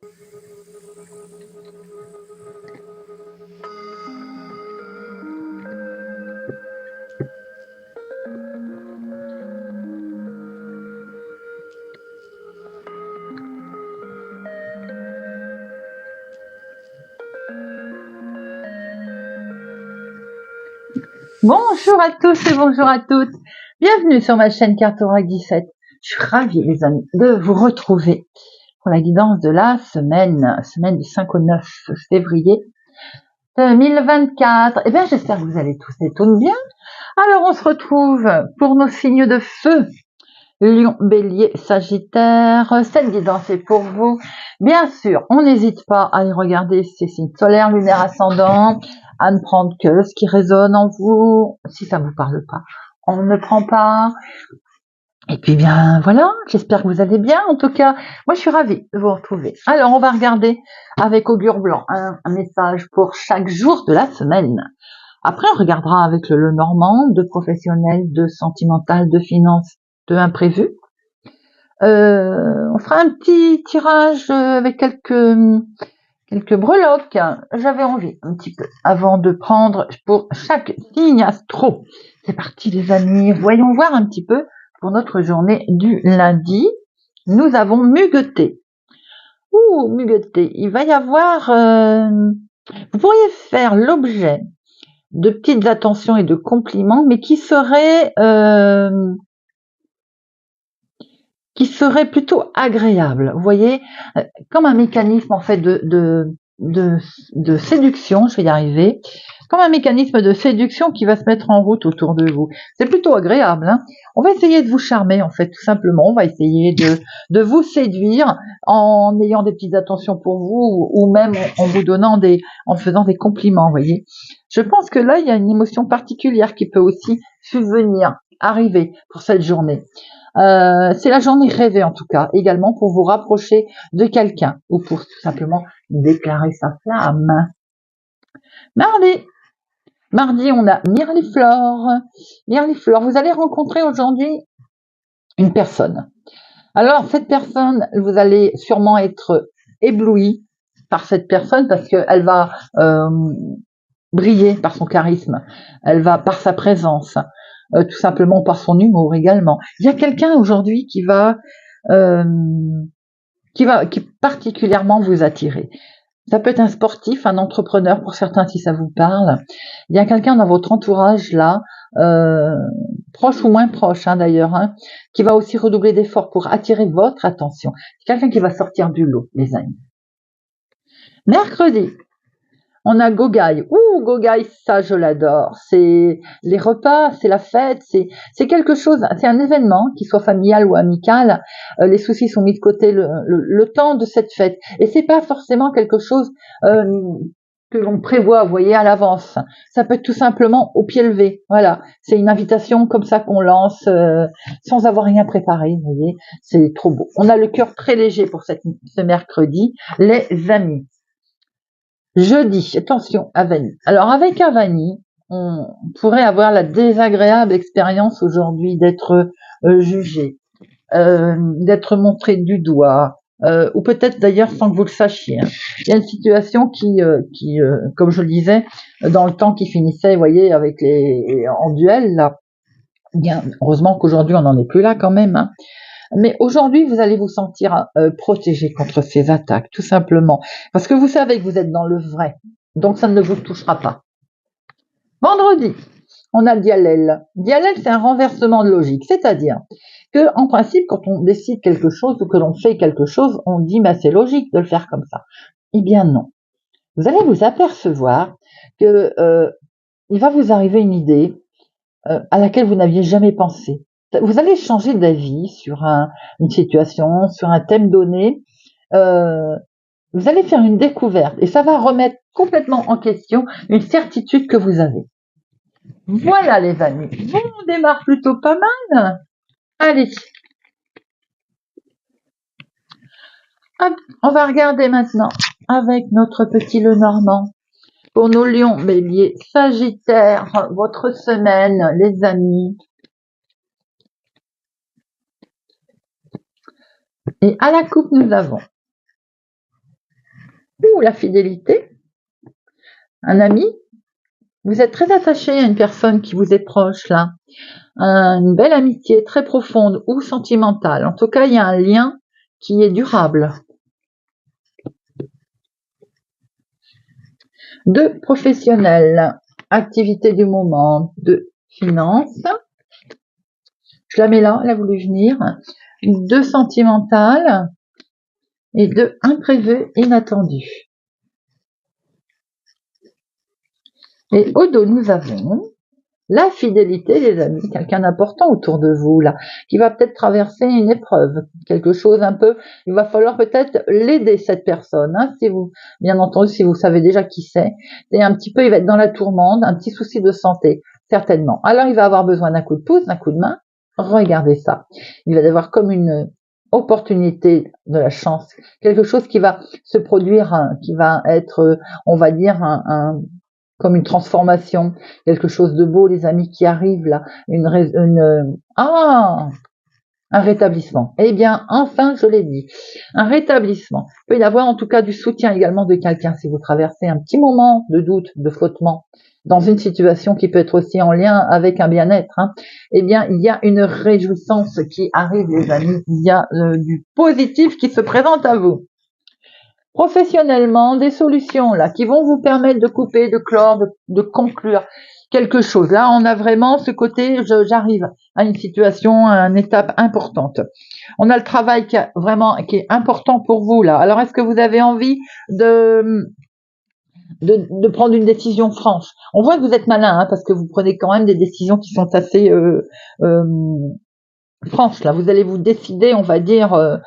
Bonjour à tous et bonjour à toutes. Bienvenue sur ma chaîne Cartorac 17. Je suis ravie les amis de vous retrouver pour la guidance de la semaine du 5 au 9 février 2024. Eh bien, j'espère que vous allez tous et toutes bien. Alors, on se retrouve pour nos signes de feu. Lion, Bélier, Sagittaire. Cette guidance est pour vous. Bien sûr, on n'hésite pas à y regarder ces signes solaires, lunaires, ascendants, à ne prendre que ce qui résonne en vous. Si ça vous parle pas, on ne prend pas. Et puis bien voilà, j'espère que vous allez bien. En tout cas, moi je suis ravie de vous retrouver. Alors on va regarder avec Augure Blanc un message pour chaque jour de la semaine. Après on regardera avec le Normand, de professionnel, de sentimental, de finance, de imprévu. On fera un petit tirage avec quelques breloques. J'avais envie un petit peu avant de prendre pour chaque signe astro. C'est parti les amis, voyons voir un petit peu pour notre journée du lundi. Nous avons Mugueté. Mugueté, il va y avoir... vous pourriez faire l'objet de petites attentions et de compliments, mais qui seraient plutôt agréables. Vous voyez, comme un mécanisme en fait de séduction, je vais y arriver, comme un mécanisme de séduction qui va se mettre en route autour de vous. C'est plutôt agréable, hein. On va essayer de vous charmer, en fait, tout simplement. On va essayer de vous séduire en ayant des petites attentions pour vous ou même en vous donnant en faisant des compliments, vous voyez. Je pense que là, il y a une émotion particulière qui peut aussi subvenir, arriver pour cette journée. C'est la journée rêvée en tout cas, également pour vous rapprocher de quelqu'un ou pour tout simplement déclarer sa flamme. Mardi, on a Mirliflore. Mirliflore, vous allez rencontrer aujourd'hui une personne. Alors cette personne, vous allez sûrement être ébloui par cette personne parce qu'elle va briller par son charisme, elle va par sa présence. Tout simplement par son humour également. Il y a quelqu'un aujourd'hui qui particulièrement vous attirer. Ça peut être un sportif, un entrepreneur pour certains si ça vous parle. Il y a quelqu'un dans votre entourage là, proche ou moins proche d'ailleurs, qui va aussi redoubler d'efforts pour attirer votre attention. C'est quelqu'un qui va sortir du lot, les amis. Mercredi, on a Gogaï. Gogaï, ça je l'adore. C'est les repas, c'est la fête, c'est quelque chose, c'est un événement, qu'il soit familial ou amical. Les soucis sont mis de côté le temps de cette fête. Et c'est pas forcément quelque chose que l'on prévoit, vous voyez, à l'avance. Ça peut être tout simplement au pied levé. Voilà, c'est une invitation comme ça qu'on lance sans avoir rien préparé, vous voyez. C'est trop beau. On a le cœur très léger pour ce mercredi, les amis. Jeudi, attention, Avani. Alors avec Avani, on pourrait avoir la désagréable expérience aujourd'hui d'être jugé, d'être montré du doigt, ou peut-être d'ailleurs sans que vous le sachiez. Il y a une situation qui comme je le disais, dans le temps qui finissait, vous voyez, avec en duel là. Bien, heureusement qu'aujourd'hui on n'en est plus là quand même. Mais aujourd'hui, vous allez vous sentir protégé contre ces attaques, tout simplement. Parce que vous savez que vous êtes dans le vrai. Donc, ça ne vous touchera pas. Vendredi, on a le Dialel. Dialel, c'est un renversement de logique. C'est-à-dire que, en principe, quand on décide quelque chose ou que l'on fait quelque chose, on dit, bah, c'est logique de le faire comme ça. Eh bien, non. Vous allez vous apercevoir que il va vous arriver une idée à laquelle vous n'aviez jamais pensé. Vous allez changer d'avis sur une situation, sur un thème donné. Vous allez faire une découverte et ça va remettre complètement en question une certitude que vous avez. Voilà les amis, on démarre plutôt pas mal. Allez, hop, on va regarder maintenant avec notre petit Lenormand. Pour nos lions, bélier, sagittaire, votre semaine, les amis. Et à la coupe, nous avons la fidélité, un ami. Vous êtes très attaché à une personne qui vous est proche là, une belle amitié très profonde ou sentimentale. En tout cas, il y a un lien qui est durable. 2 professionnels, activité du moment, de finances. Je la mets là, elle a voulu venir. 2 sentimentales et 2 imprévus, inattendus. Et au dos, nous avons la fidélité, les amis, quelqu'un d'important autour de vous, là, qui va peut-être traverser une épreuve, quelque chose un peu, il va falloir peut-être l'aider, cette personne, hein, si vous, bien entendu, si vous savez déjà qui c'est, et un petit peu, il va être dans la tourmente, un petit souci de santé, certainement. Alors, il va avoir besoin d'un coup de pouce, d'un coup de main, regardez ça. Il va y avoir comme une opportunité de la chance, quelque chose qui va se produire, qui va être, on va dire, comme une transformation, quelque chose de beau, les amis, qui arrivent là, un rétablissement. Eh bien, enfin, je l'ai dit, un rétablissement. Il peut y avoir en tout cas du soutien également de quelqu'un si vous traversez un petit moment de doute, de flottement, dans une situation qui peut être aussi en lien avec un bien-être. Eh bien, il y a une réjouissance qui arrive, les amis. Il y a du positif qui se présente à vous. Professionnellement, des solutions là qui vont vous permettre de couper, de clore, de conclure quelque chose. Là, on a vraiment ce côté, j'arrive à une situation, à une étape importante. On a le travail qui est important pour vous là. Alors, est-ce que vous avez envie de prendre une décision franche? On voit que vous êtes malin, parce que vous prenez quand même des décisions qui sont assez franches là. Vous allez vous décider, on va dire.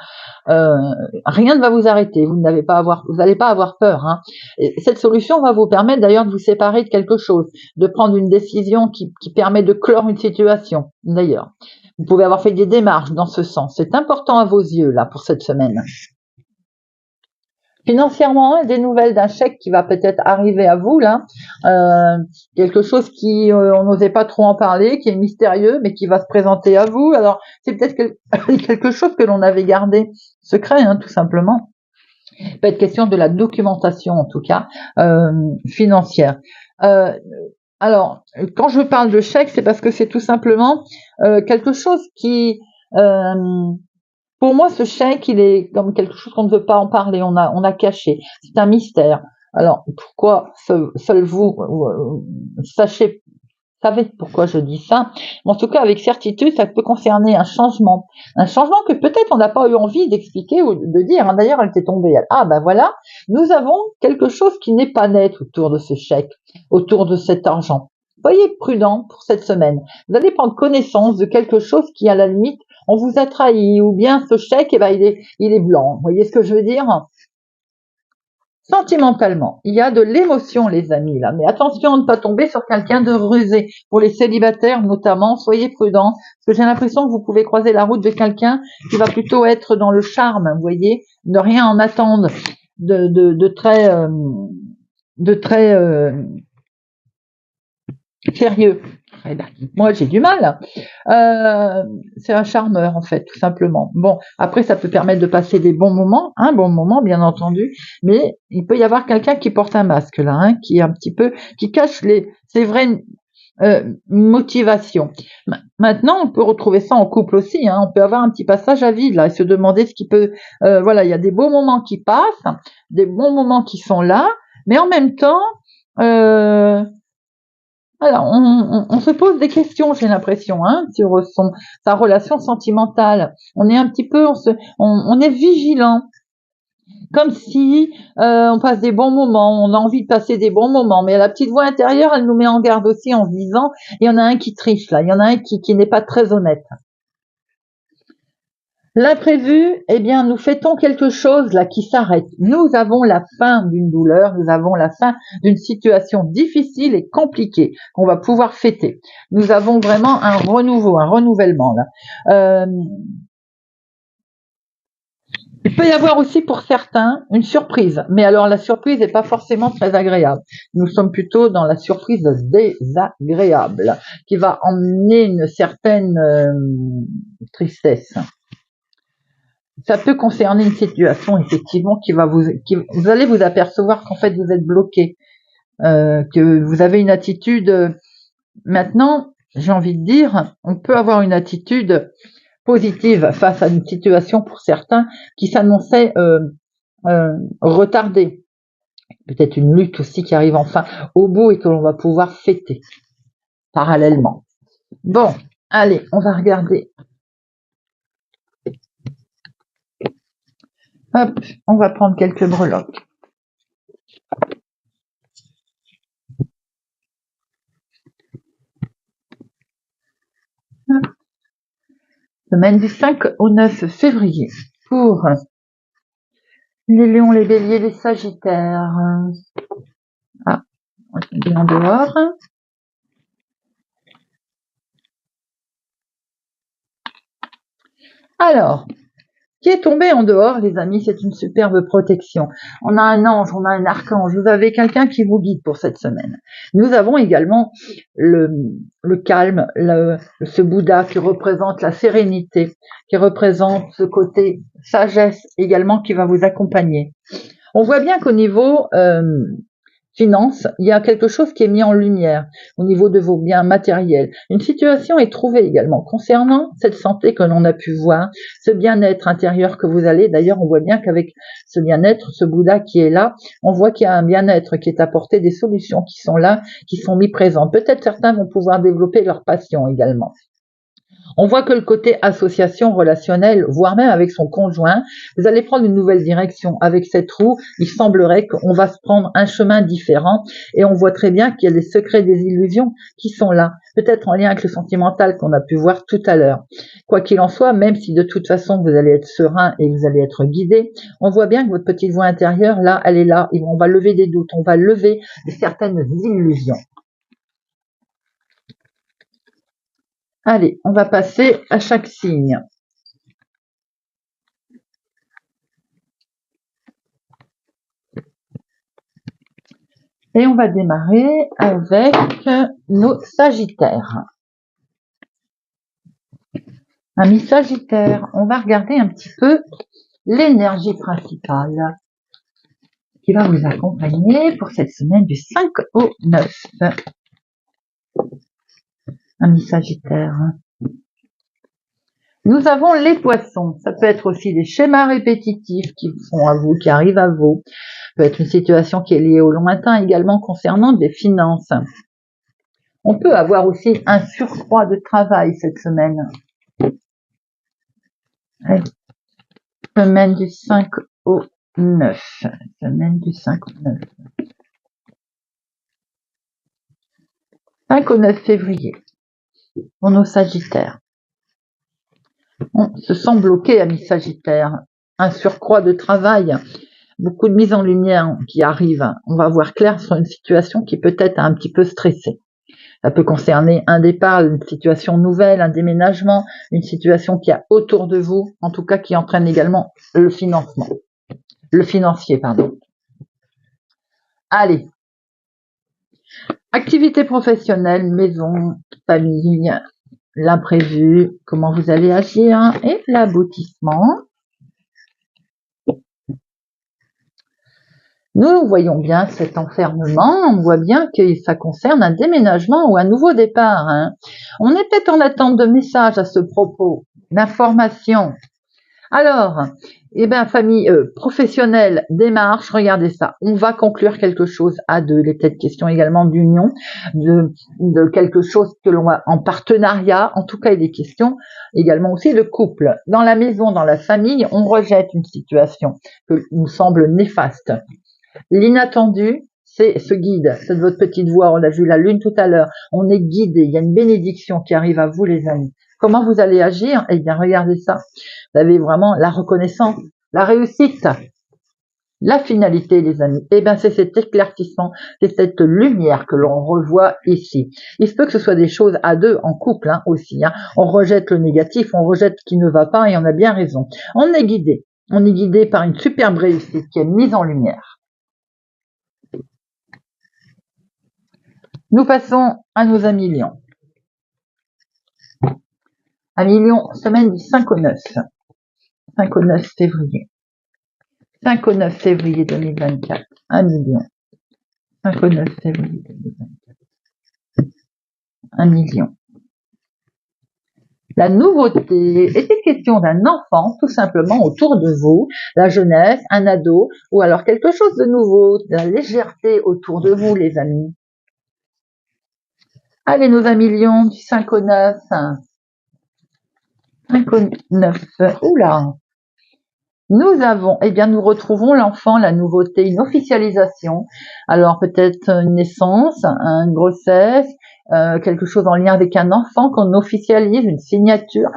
Rien ne va vous arrêter, vous n'allez pas avoir peur. Et cette solution va vous permettre d'ailleurs de vous séparer de quelque chose, de prendre une décision qui permet de clore une situation. D'ailleurs, vous pouvez avoir fait des démarches dans ce sens. C'est important à vos yeux là pour cette semaine. Financièrement, des nouvelles d'un chèque qui va peut-être arriver à vous là, quelque chose qui on n'osait pas trop en parler, qui est mystérieux, mais qui va se présenter à vous. Alors c'est peut-être quelque chose que l'on avait gardé secret, tout simplement. Il peut être question de la documentation en tout cas financière. Alors quand je parle de chèque, c'est parce que c'est tout simplement quelque chose qui pour moi, ce chèque, il est comme quelque chose qu'on ne veut pas en parler, on a caché. C'est un mystère. Alors, pourquoi seul vous savez pourquoi je dis ça? Mais en tout cas, avec certitude, ça peut concerner un changement que peut-être on n'a pas eu envie d'expliquer ou de dire. D'ailleurs, elle était tombée. Voilà, nous avons quelque chose qui n'est pas net autour de ce chèque, autour de cet argent. Soyez prudent pour cette semaine. Vous allez prendre connaissance de quelque chose qui, à la limite, on vous a trahi, ou bien ce chèque, il est blanc. Vous voyez ce que je veux dire? Sentimentalement, il y a de l'émotion, les amis, là. Mais attention à ne pas tomber sur quelqu'un de rusé. Pour les célibataires, notamment, soyez prudents. Parce que j'ai l'impression que vous pouvez croiser la route de quelqu'un qui va plutôt être dans le charme, vous voyez? Ne rien en attendre de très sérieux. Moi, j'ai du mal. C'est un charmeur, en fait, tout simplement. Bon, après, ça peut permettre de passer des bons moments, un bon moment, bien entendu, mais il peut y avoir quelqu'un qui porte un masque, là, qui est un petit peu, qui cache ses vraies motivations. Maintenant, on peut retrouver ça en couple aussi, on peut avoir un petit passage à vide, là, et se demander ce qui peut, il y a des beaux moments qui passent, des bons moments qui sont là, mais en même temps, alors, on se pose des questions, j'ai l'impression, sur sa relation sentimentale. On est un petit peu, on est vigilant, comme si on passe des bons moments, on a envie de passer des bons moments, mais la petite voix intérieure, elle nous met en garde aussi en se disant, il y en a un qui triche là, il y en a un qui n'est pas très honnête. L'imprévu, nous fêtons quelque chose là qui s'arrête. Nous avons la fin d'une douleur, nous avons la fin d'une situation difficile et compliquée qu'on va pouvoir fêter. Nous avons vraiment un renouveau, un renouvellement là. Il peut y avoir aussi pour certains une surprise, mais alors la surprise n'est pas forcément très agréable. Nous sommes plutôt dans la surprise désagréable qui va emmener une certaine tristesse. ça peut concerner une situation effectivement vous allez vous apercevoir qu'en fait vous êtes bloqué, que vous avez une attitude. Maintenant, j'ai envie de dire, on peut avoir une attitude positive face à une situation pour certains qui s'annonçait retardée. Peut-être une lutte aussi qui arrive enfin au bout et que l'on va pouvoir fêter parallèlement. Bon, allez, on va regarder. Hop, on va prendre quelques breloques. Hop. Semaine du 5 au 9 février pour les lions, les béliers, les sagittaires. Ah, on va tomber en dehors. Alors, qui est tombé en dehors, les amis, c'est une superbe protection. On a un ange, on a un archange, vous avez quelqu'un qui vous guide pour cette semaine. Nous avons également le calme, ce Bouddha qui représente la sérénité, qui représente ce côté sagesse également qui va vous accompagner. On voit bien qu'au niveau finances, il y a quelque chose qui est mis en lumière au niveau de vos biens matériels. Une situation est trouvée également concernant cette santé que l'on a pu voir, ce bien-être intérieur que vous allez. D'ailleurs, on voit bien qu'avec ce bien-être, ce Bouddha qui est là, on voit qu'il y a un bien-être qui est apporté, des solutions qui sont là, qui sont mis présentes. Peut-être certains vont pouvoir développer leur passion également. On voit que le côté association relationnelle, voire même avec son conjoint, vous allez prendre une nouvelle direction. Avec cette roue, il semblerait qu'on va se prendre un chemin différent et on voit très bien qu'il y a des secrets, des illusions qui sont là, peut-être en lien avec le sentimental qu'on a pu voir tout à l'heure. Quoi qu'il en soit, même si de toute façon vous allez être serein et vous allez être guidé, on voit bien que votre petite voix intérieure, là, elle est là et on va lever des doutes, on va lever certaines illusions. Allez, on va passer à chaque signe. Et on va démarrer avec nos Sagittaires. Amis Sagittaires, on va regarder un petit peu l'énergie principale qui va vous accompagner pour cette semaine du 5 au 9. Amis Sagittaires. Nous avons les poissons. Ça peut être aussi des schémas répétitifs qui font à vous, qui arrivent à vous. Ça peut être une situation qui est liée au lointain également concernant des finances. On peut avoir aussi un surcroît de travail cette semaine. Semaine du 5 au 9. Semaine du 5 au 9. 5 au 9 février. Pour nos Sagittaires. On se sent bloqué, amis Sagittaires. Un surcroît de travail. Beaucoup de mise en lumière qui arrive. On va voir clair sur une situation qui peut être un petit peu stressée. Ça peut concerner un départ, une situation nouvelle, un déménagement, une situation qui a autour de vous, en tout cas qui entraîne également le financement. Le financier, pardon. Allez. Activité professionnelle, maison, famille, l'imprévu, comment vous allez agir et l'aboutissement. Nous voyons bien cet enfermement, on voit bien que ça concerne un déménagement ou un nouveau départ. On est peut-être en attente de messages à ce propos, d'informations. Alors, famille professionnelle, démarche, regardez ça. On va conclure quelque chose à deux. Il est peut-être question également d'union, de quelque chose que l'on a en partenariat. En tout cas, il est question également aussi de couple. Dans la maison, dans la famille, on rejette une situation qui nous semble néfaste. L'inattendu, c'est ce guide, c'est votre petite voix. On a vu la lune tout à l'heure. On est guidé. Il y a une bénédiction qui arrive à vous, les amis. Comment vous allez agir? Eh bien, regardez ça. Vous avez vraiment la reconnaissance, la réussite, la finalité, les amis. Eh bien, c'est cet éclaircissement, c'est cette lumière que l'on revoit ici. Il se peut que ce soit des choses à deux, en couple aussi. On rejette le négatif, on rejette ce qui ne va pas et on a bien raison. On est guidé. On est guidé par une superbe réussite qui est mise en lumière. Nous passons à nos amis lions. Amis lions, semaine du 5 au 9. 5 au 9 février. 5 au 9 février 2024. 1 million. 5 au 9 février 2024. 1 million. La nouveauté était question d'un enfant, tout simplement, autour de vous, la jeunesse, un ado, ou alors quelque chose de nouveau, de la légèreté autour de vous, les amis. Allez, nos 1 million, du 5 au 9. 5 au 9. Oula. Nous avons, eh bien, nous retrouvons l'enfant, la nouveauté, une officialisation. Alors, peut-être une naissance, une grossesse, quelque chose en lien avec un enfant qu'on officialise, une signature,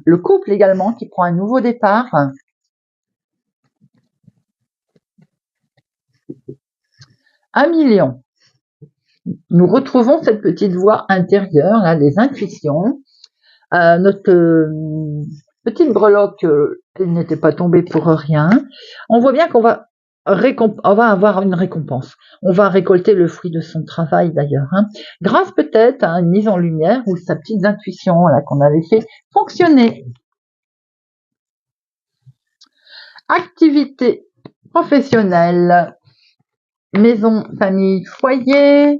le couple également qui prend un nouveau départ. 1 million. Nous retrouvons cette petite voix intérieure, là, les intuitions. Notre petite breloque, elle n'était pas tombée pour rien. On voit bien qu'on va avoir une récompense. On va récolter le fruit de son travail d'ailleurs, hein. Grâce peut-être à une mise en lumière ou sa petite intuition là qu'on avait fait fonctionner. Activité professionnelle, maison, famille, foyer,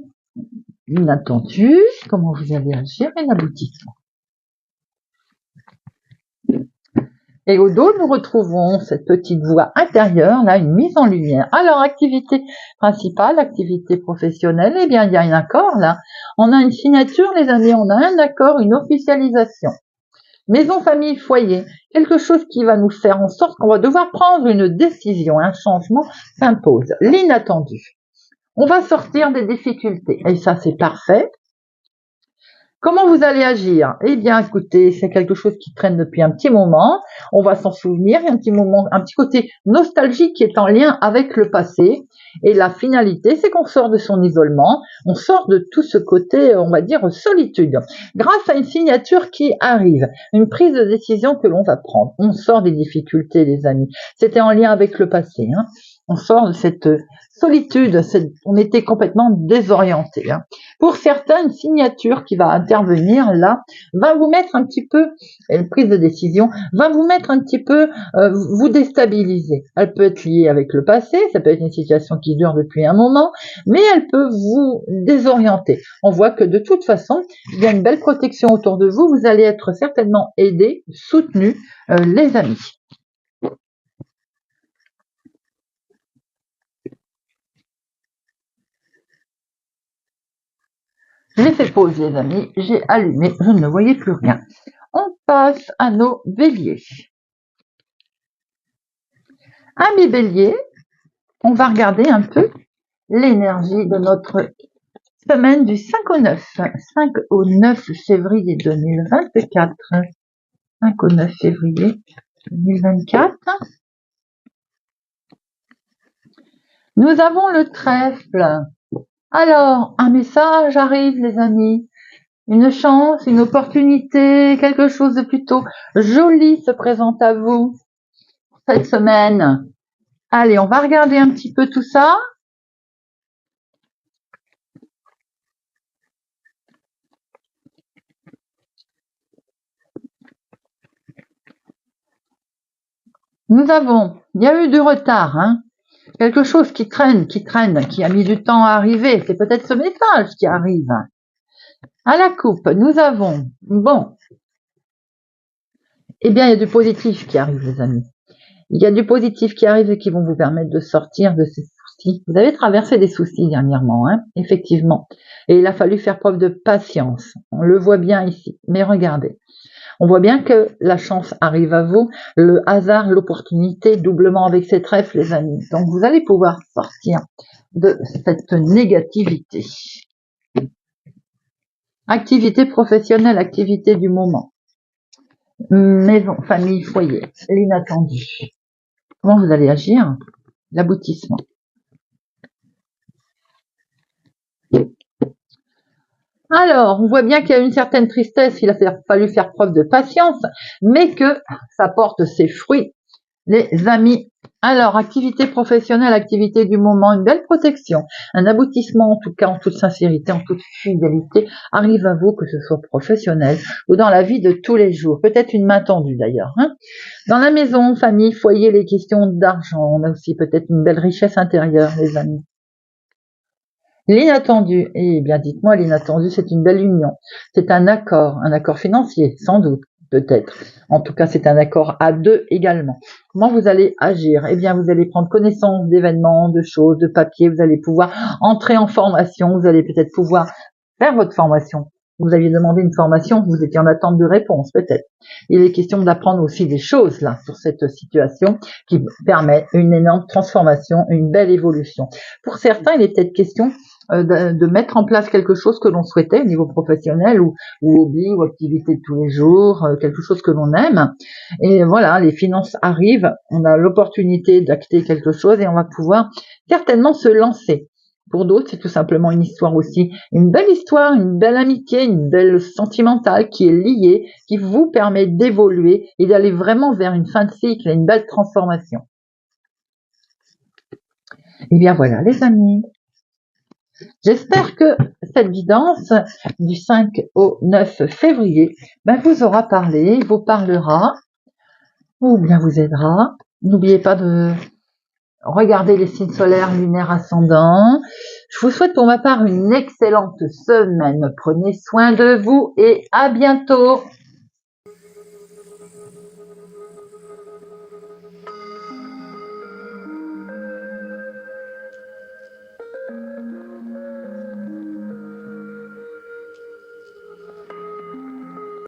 inattendu, comment vous allez agir et l'aboutissement. Et au dos, nous retrouvons cette petite voix intérieure, là, une mise en lumière. Alors, activité principale, activité professionnelle, eh bien, il y a un accord, là. On a une signature, les amis, on a un accord, une officialisation. Maison, famille, foyer, quelque chose qui va nous faire en sorte qu'on va devoir prendre une décision, un changement s'impose, l'inattendu. On va sortir des difficultés, et ça, c'est parfait. Comment vous allez agir? Eh bien, écoutez, c'est quelque chose qui traîne depuis un petit moment. On va s'en souvenir. Il y a un petit côté nostalgique qui est en lien avec le passé. Et la finalité, c'est qu'on sort de son isolement. On sort de tout ce côté, on va dire, solitude. Grâce à une signature qui arrive, une prise de décision que l'on va prendre. On sort des difficultés, les amis. C'était en lien avec le passé, hein. On sort de cette solitude, on était complètement désorienté, hein. Pour certains, une signature qui va intervenir là va vous mettre un petit peu, une prise de décision va vous mettre un petit peu, vous déstabiliser. Elle peut être liée avec le passé, ça peut être une situation qui dure depuis un moment, mais elle peut vous désorienter. On voit que de toute façon, il y a une belle protection autour de vous, vous allez être certainement aidés, soutenus, les amis. J'ai fait pause, les amis, j'ai allumé, je ne voyais plus rien. On passe à nos béliers. Amis béliers, on va regarder un peu l'énergie de notre semaine du 5 au 9. 5 au 9 février 2024. 5 au 9 février 2024. Nous avons le trèfle. Alors, un message arrive, les amis. Une chance, une opportunité, quelque chose de plutôt joli se présente à vous cette semaine. Allez, on va regarder un petit peu tout ça. Nous avons, il y a eu du retard, hein. Quelque chose qui traîne, qui a mis du temps à arriver. C'est peut-être ce message qui arrive. À la coupe, nous avons, bon, eh bien, il y a du positif qui arrive, les amis. Il y a du positif qui arrive et qui vont vous permettre de sortir de ces soucis. Vous avez traversé des soucis dernièrement, hein, effectivement. Et il a fallu faire preuve de patience. On le voit bien ici. Mais regardez. On voit bien que la chance arrive à vous, le hasard, l'opportunité, doublement avec ces trèfles, les amis. Donc, vous allez pouvoir sortir de cette négativité. Activité professionnelle, activité du moment. Maison, famille, foyer, l'inattendu. Comment vous allez agir? L'aboutissement. Alors, on voit bien qu'il y a une certaine tristesse, il a fallu faire preuve de patience, mais que ça porte ses fruits. les amis. Alors, activité professionnelle, activité du moment, une belle protection, un aboutissement en tout cas, en toute sincérité, en toute fidélité, arrive à vous, que ce soit professionnel ou dans la vie de tous les jours. Peut-être une main tendue d'ailleurs. Dans la maison, famille, foyer, les questions d'argent, on a aussi peut-être une belle richesse intérieure, les amis. L'inattendu, eh bien dites-moi, l'inattendu, c'est une belle union. C'est un accord financier, sans doute, peut-être. En tout cas, c'est un accord à deux également. Comment vous allez agir? Eh bien, vous allez prendre connaissance d'événements, de choses, de papiers, vous allez pouvoir entrer en formation, vous allez peut-être pouvoir faire votre formation. Vous aviez demandé une formation, vous étiez en attente de réponse, peut-être. Il est question d'apprendre aussi des choses, là, sur cette situation qui permet une énorme transformation, une belle évolution. Pour certains, il est peut-être question de mettre en place quelque chose que l'on souhaitait au niveau professionnel ou hobby ou activité de tous les jours, quelque chose que l'on aime. Et voilà, les finances arrivent, on a l'opportunité d'acter quelque chose et on va pouvoir certainement se lancer. Pour d'autres, c'est tout simplement une histoire aussi, une belle histoire, une belle amitié, une belle sentimentale qui est liée, qui vous permet d'évoluer et d'aller vraiment vers une fin de cycle et une belle transformation. Et bien voilà les amis. J'espère que cette guidance du 5 au 9 février vous aura parlé, vous parlera ou bien vous aidera. N'oubliez pas de regarder les signes solaires, lunaires, ascendants. Je vous souhaite pour ma part une excellente semaine. Prenez soin de vous et à bientôt.